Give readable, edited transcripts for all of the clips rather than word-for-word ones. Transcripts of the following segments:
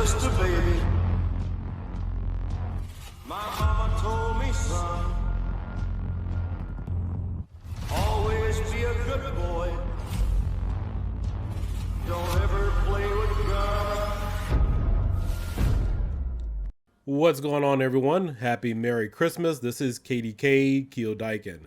just a baby. My mama told me, son, always be a good boy. Don't ever play with guns. What's going on, everyone? Happy Merry Christmas. This is Kiodiekin.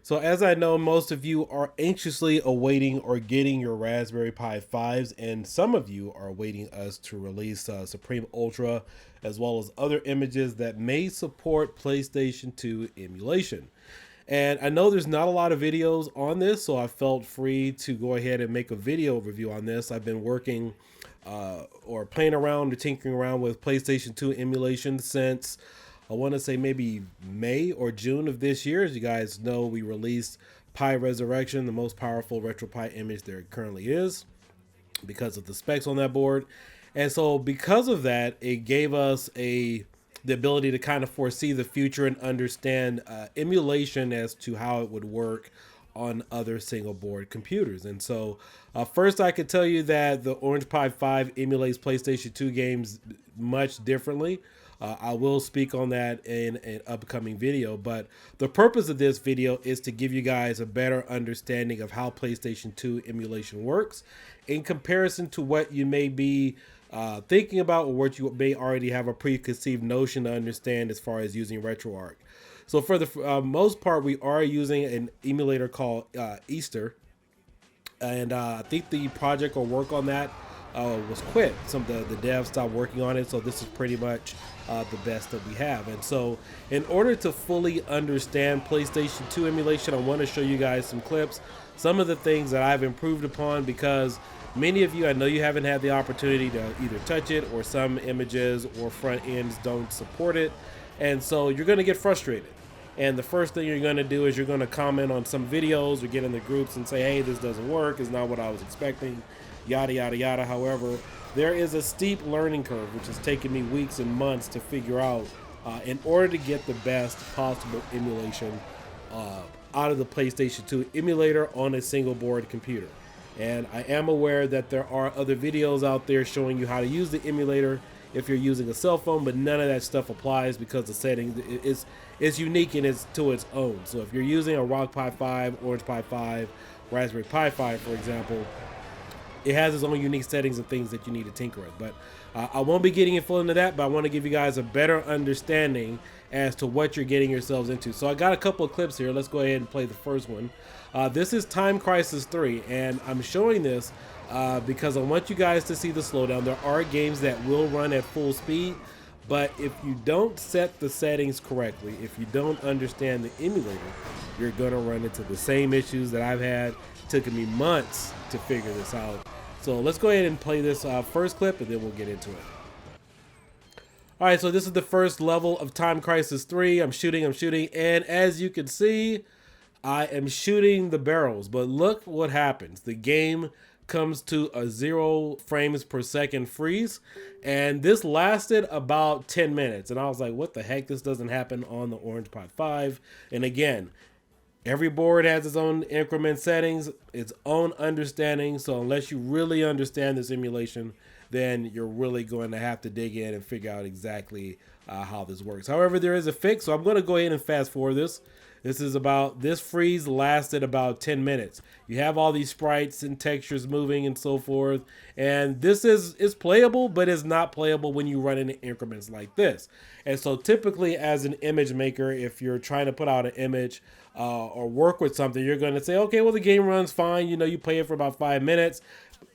So as I know, most of you are anxiously awaiting or getting your Raspberry Pi 5s, and some of you are awaiting us to release Supreme Ultra, as well as other images that may support PlayStation 2 emulation. And I know there's not a lot of videos on this, so I felt free to go ahead and make a video review on this. I've been working or playing around or tinkering around with PlayStation 2 emulation since I want to say maybe May or June of this year. As you guys know, we released Pi Resurrection, the most powerful retropie image there currently is, because of the specs on that board. And so because of that, it gave us the ability to kind of foresee the future and understand emulation as to how it would work on other single board computers. And so first I could tell you that the Orange Pi 5 emulates PlayStation 2 games much differently. I will speak on that in an upcoming video, but the purpose of this video is to give you guys a better understanding of how PlayStation 2 emulation works in comparison to what you may be thinking about, or what you may already have a preconceived notion to understand as far as using RetroArch. So for the most part, we are using an emulator called Easter, and I think the project or work on that was quit. Some of the devs stopped working on it, so this is pretty much the best that we have. And so in order to fully understand PlayStation 2 emulation, I want to show you guys some clips, some of the things that I've improved upon, because many of you, I know you haven't had the opportunity to either touch it, or some images or front ends don't support it, and so you're going to get frustrated. And the first thing you're going to do is you're going to comment on some videos or get in the groups and say, hey, this doesn't work, it's not what I was expecting, yada yada yada. However, there is a steep learning curve which has taken me weeks and months to figure out in order to get the best possible emulation out of the PlayStation 2 emulator on a single board computer. And I am aware that there are other videos out there showing you how to use the emulator if you're using a cell phone, but none of that stuff applies because the setting is unique and it's to its own. So if you're using a Rock Pi 5, Orange Pi 5, Raspberry Pi 5, for example, it has its own unique settings and things that you need to tinker with. But I won't be getting full into that, but I want to give you guys a better understanding as to what you're getting yourselves into. So I got a couple of clips here. Let's go ahead and play the first one. This is Time Crisis 3, and I'm showing this because I want you guys to see the slowdown. There are games that will run at full speed, but if you don't set the settings correctly, if you don't understand the emulator, you're going to run into the same issues that I've had. It took me months to figure this out. So let's go ahead and play this first clip, and then we'll get into it. All right, so this is the first level of Time Crisis 3. I'm shooting, and as you can see, I am shooting the barrels, but look what happens. The game comes to a 0 frames per second freeze, and this lasted about 10 minutes, and I was like, what the heck? This doesn't happen on the Orange Pi 5. And again, every board has its own increment settings, its own understanding, so unless you really understand this emulation, then you're really going to have to dig in and figure out exactly how this works. However, there is a fix, so I'm going to go ahead and fast forward this. This freeze lasted about 10 minutes. You have all these sprites and textures moving and so forth, and this is playable, but it's not playable when you run in increments like this. And so typically as an image maker, if you're trying to put out an image or work with something, you're going to say, okay, well, the game runs fine. You know, you play it for about 5 minutes.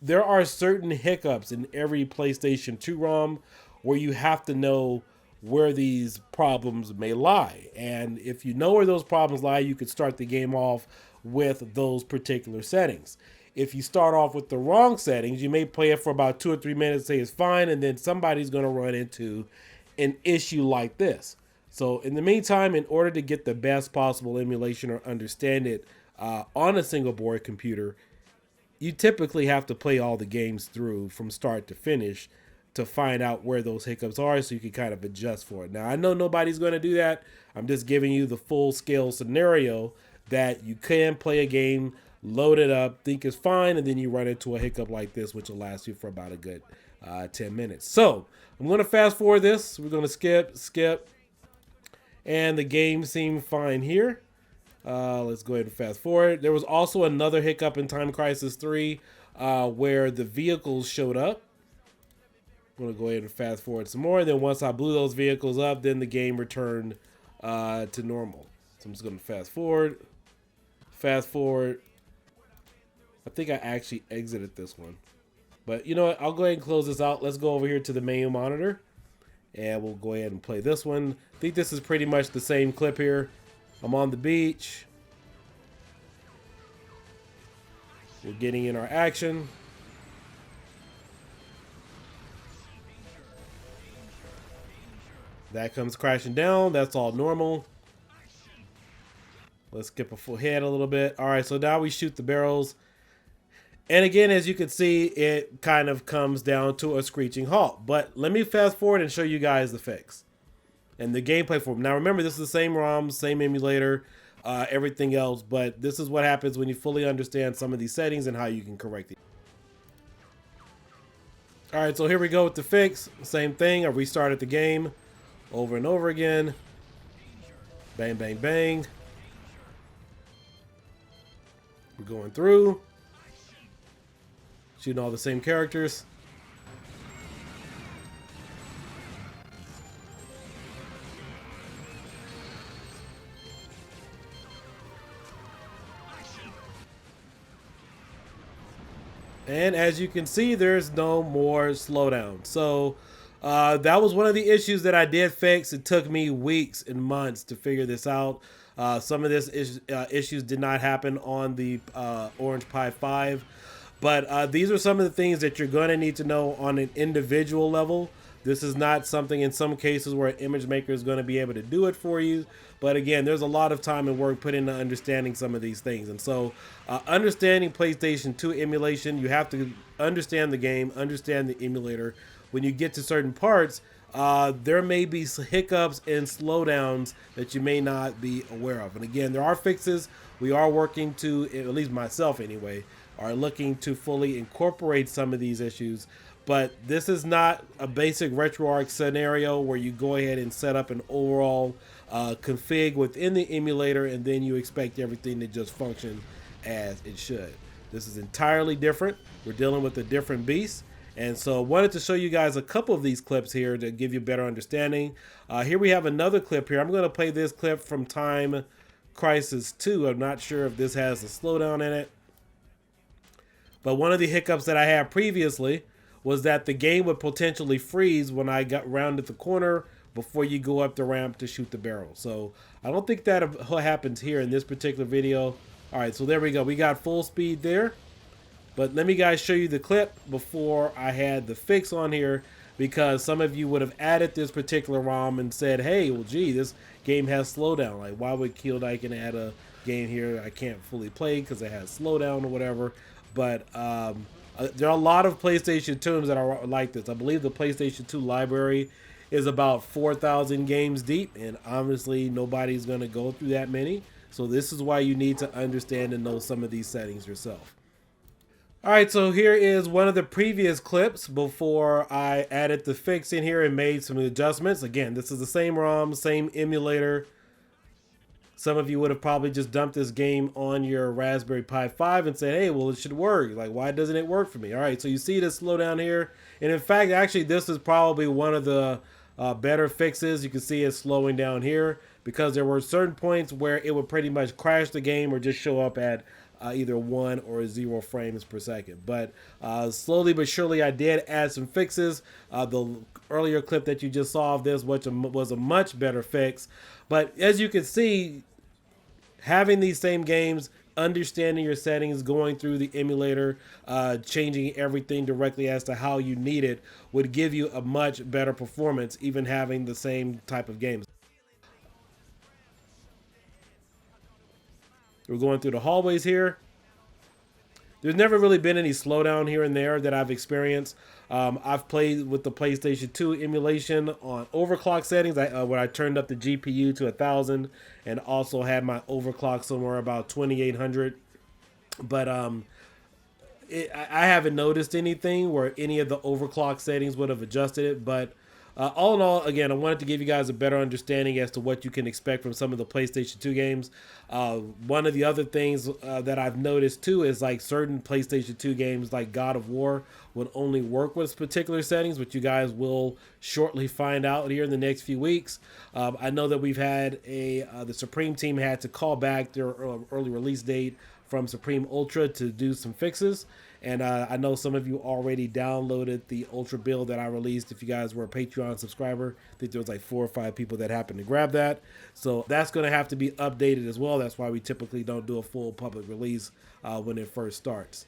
There are certain hiccups in every PlayStation 2 ROM where you have to know where these problems may lie. And if you know where those problems lie, you could start the game off with those particular settings. If you start off with the wrong settings, you may play it for about 2 or 3 minutes, say it's fine, and then somebody's going to run into an issue like this. So in the meantime, in order to get the best possible emulation or understand it on a single board computer, you typically have to play all the games through from start to finish to find out where those hiccups are, so you can kind of adjust for it. Now, I know nobody's going to do that. I'm just giving you the full scale scenario that you can play a game, load it up, think it's fine, and then you run into a hiccup like this, which will last you for about a good 10 minutes. So I'm going to fast forward this. We're going to skip, and the game seemed fine here. Let's go ahead and fast forward. There was also another hiccup in Time Crisis 3 where the vehicles showed up. I'm going to go ahead and fast forward some more. Then once I blew those vehicles up, then the game returned to normal. So I'm just going to fast forward. Fast forward. I think I actually exited this one. But you know what? I'll go ahead and close this out. Let's go over here to the main monitor. And we'll go ahead and play this one. I think this is pretty much the same clip here. I'm on the beach. We're getting in our action. That comes crashing down. That's all normal. Let's skip ahead a little bit. All right, so now we shoot the barrels. And again, as you can see, it kind of comes down to a screeching halt. But let me fast forward and show you guys the fix and the gameplay for them. Now, remember, this is the same ROM, same emulator, everything else. But this is what happens when you fully understand some of these settings and how you can correct it. All right, so here we go with the fix. Same thing. I restarted the game over and over again. Bang, bang, bang. We're going through. Shooting all the same characters. And as you can see, there's no more slowdown. So that was one of the issues that I did fix. It took me weeks and months to figure this out. Some of this issues did not happen on the Orange Pi 5. But these are some of the things that you're going to need to know on an individual level. This is not something in some cases where an image maker is going to be able to do it for you. But again, there's a lot of time and work put into understanding some of these things. And so understanding PlayStation 2 emulation, you have to understand the game, understand the emulator. When you get to certain parts, there may be hiccups and slowdowns that you may not be aware of. And again, there are fixes. We are working to, at least myself anyway, are looking to fully incorporate some of these issues. But this is not a basic RetroArch scenario where you go ahead and set up an overall config within the emulator and then you expect everything to just function as it should. This is entirely different. We're dealing with a different beast. And so I wanted to show you guys a couple of these clips here to give you a better understanding. Here we have another clip here. I'm going to play this clip from Time Crisis 2. I'm not sure if this has a slowdown in it. But one of the hiccups that I had previously was that the game would potentially freeze when I got rounded the corner before you go up the ramp to shoot the barrel. So I don't think that happens here in this particular video. All right, so there we go. We got full speed there. But let me guys show you the clip before I had the fix on here, because some of you would have added this particular ROM and said, hey, well, gee, this game has slowdown. Like, why would Kiodiekin add a game here I can't fully play because it has slowdown or whatever? But there are a lot of PlayStation 2s that are like this. I believe the PlayStation 2 library is about 4,000 games deep, and obviously nobody's going to go through that many. So this is why you need to understand and know some of these settings yourself. All right, so here is one of the previous clips before I added the fix in here and made some adjustments. Again, this is the same ROM, same emulator. Some of you would have probably just dumped this game on your Raspberry Pi 5 and said, hey, well, it should work. Like, why doesn't it work for me? All right, so you see this slowdown here. And in fact, actually, this is probably one of the better fixes. You can see it slowing down here because there were certain points where it would pretty much crash the game or just show up at either 1 or 0 frames per second. But slowly but surely, I did add some fixes. The earlier clip that you just saw of this, which was a much better fix. But as you can see, having these same games, understanding your settings, going through the emulator, changing everything directly as to how you need it would give you a much better performance, even having the same type of games. We're going through the hallways here. There's never really been any slowdown here and there that I've experienced. I've played with the PlayStation 2 emulation on overclock settings where I turned up the GPU to 1,000 and also had my overclock somewhere about 2,800. But I haven't noticed anything where any of the overclock settings would have adjusted it, but all in all, again, I wanted to give you guys a better understanding as to what you can expect from some of the PlayStation 2 games. One of the other things that I've noticed too is like certain PlayStation 2 games like God of War would only work with particular settings, which you guys will shortly find out here in the next few weeks. I know that we've had the Supreme team had to call back their early release date from Supreme Ultra to do some fixes. And I know some of you already downloaded the Ultra build that I released. If you guys were a Patreon subscriber, I think there was like 4 or 5 people that happened to grab that. So that's going to have to be updated as well. That's why we typically don't do a full public release when it first starts.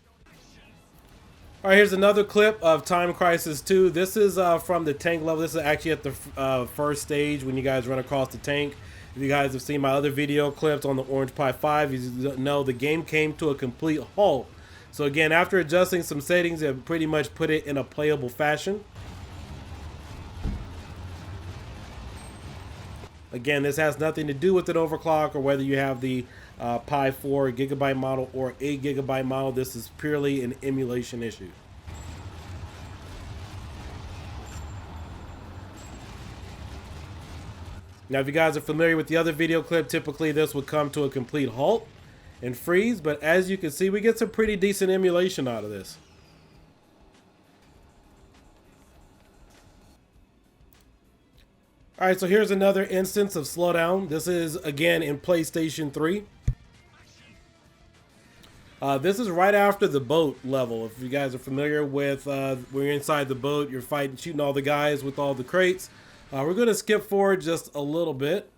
All right, here's another clip of Time Crisis 2. This is from the tank level. This is actually at the first stage when you guys run across the tank. If you guys have seen my other video clips on the Orange Pi 5, you know the game came to a complete halt. So again, after adjusting some settings, it pretty much put it in a playable fashion. Again, this has nothing to do with an overclock or whether you have the Pi 4 gigabyte model or 8 gigabyte model. This is purely an emulation issue. Now, if you guys are familiar with the other video clip, typically this would come to a complete halt and freeze, but as you can see, we get some pretty decent emulation out of this. All right, so here's another instance of slowdown. This is again in PlayStation 3. This is right after the boat level. If you guys are familiar with when you're inside the boat, you're fighting, shooting all the guys with all the crates. We're going to skip forward just a little bit.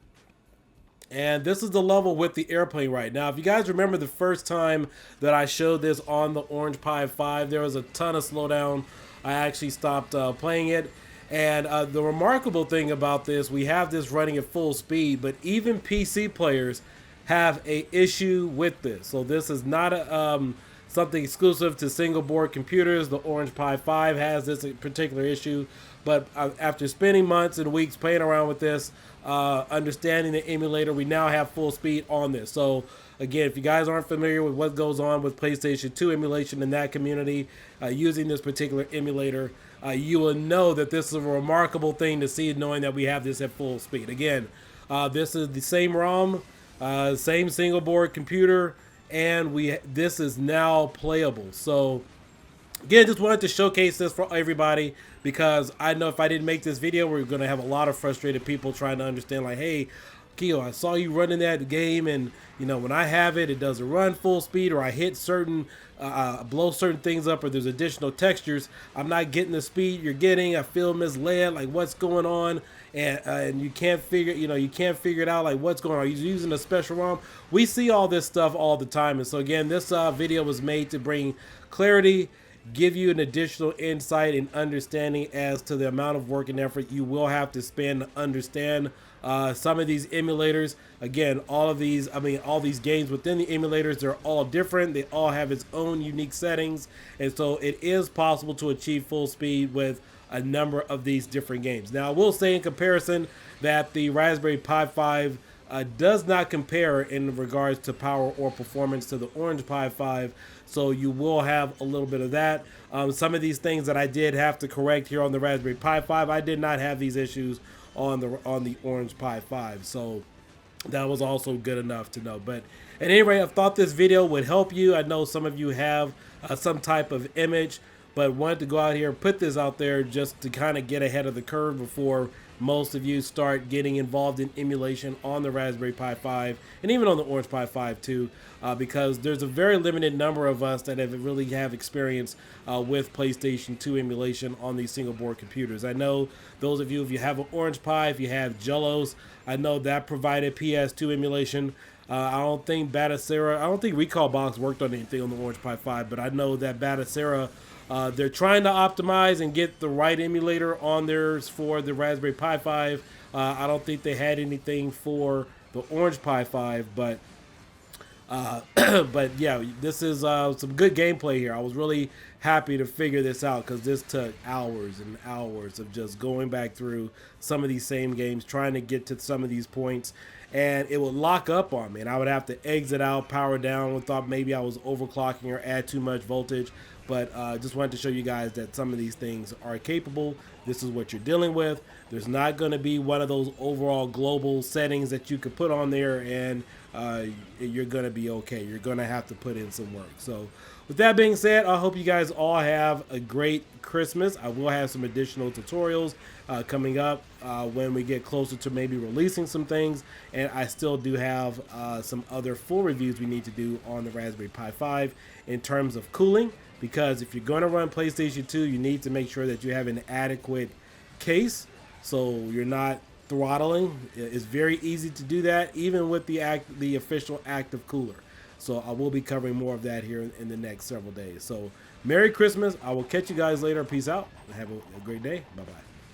And this is the level with the airplane right now. If you guys remember the first time that I showed this on the Orange Pi 5, there was a ton of slowdown. I actually stopped playing it. And the remarkable thing about this, we have this running at full speed, but even PC players have a issue with this. So this is not something exclusive to single board computers. The Orange Pi 5 has this particular issue. But after spending months and weeks playing around with this, understanding the emulator, we now have full speed on this. So again, if you guys aren't familiar with what goes on with PlayStation 2 emulation in that community, using this particular emulator, you will know that this is a remarkable thing to see, knowing that we have this at full speed. Again, this is the same ROM, same single board computer, and this is now playable. So again, just wanted to showcase this for everybody, because I know if I didn't make this video, we're going to have a lot of frustrated people trying to understand, like, hey, Keo, I saw you running that game, and you know, when I have it, it doesn't run full speed, or I hit certain, blow certain things up, or there's additional textures. I'm not getting the speed you're getting. I feel misled, like what's going on, and you can't figure, you can't figure it out, like what's going on. Are you using a special ROM? We see all this stuff all the time, and so again, this video was made to bring clarity, give you an additional insight and understanding as to the amount of work and effort you will have to spend to understand some of these emulators. Again, all these games within the emulators, they're all different. They all have its own unique settings, and so it is possible to achieve full speed with a number of these different games. Now, I will say in comparison that the Raspberry Pi 5 does not compare in regards to power or performance to the Orange Pi 5, so you will have a little bit of that. Some of these things that I did have to correct here on the Raspberry Pi 5, I did not have these issues on the Orange Pi 5, so that was also good enough to know. But at any rate, I thought this video would help you. I know some of you have some type of image, but wanted to go out here and put this out there just to kind of get ahead of the curve before most of you start getting involved in emulation on the Raspberry Pi 5 and even on the Orange Pi 5 too, because there's a very limited number of us that really have experience with PlayStation 2 emulation on these single board computers. I know those of you, if you have an Orange Pi, if you have Jellos, I know that provided PS2 emulation. I don't think Batacera, I don't think Recall Box worked on anything on the Orange Pi 5, but I know that Batacera, they're trying to optimize and get the right emulator on theirs for the Raspberry Pi 5. I don't think they had anything for the Orange Pi 5, but but yeah, this is some good gameplay here. I was really happy to figure this out, because this took hours and hours of just going back through some of these same games, trying to get to some of these points. and it would lock up on me, and I would have to exit out, power down. We thought maybe I was overclocking or add too much voltage, but just wanted to show you guys that some of these things are capable. This is what you're dealing with. There's not going to be one of those overall global settings that you could put on there and you're going to be okay. You're going to have to put in some work. So with that being said, I hope you guys all have a great Christmas. I will have some additional tutorials coming up when we get closer to maybe releasing some things, and I still do have some other full reviews we need to do on the Raspberry Pi 5 in terms of cooling, because if you're going to run PlayStation 2, you need to make sure that you have an adequate case so you're not throttling. It's very easy to do that even with the official active cooler. So I will be covering more of that here in the next several days. So Merry Christmas. I will catch you guys later. Peace out. Have a great day. Bye-bye.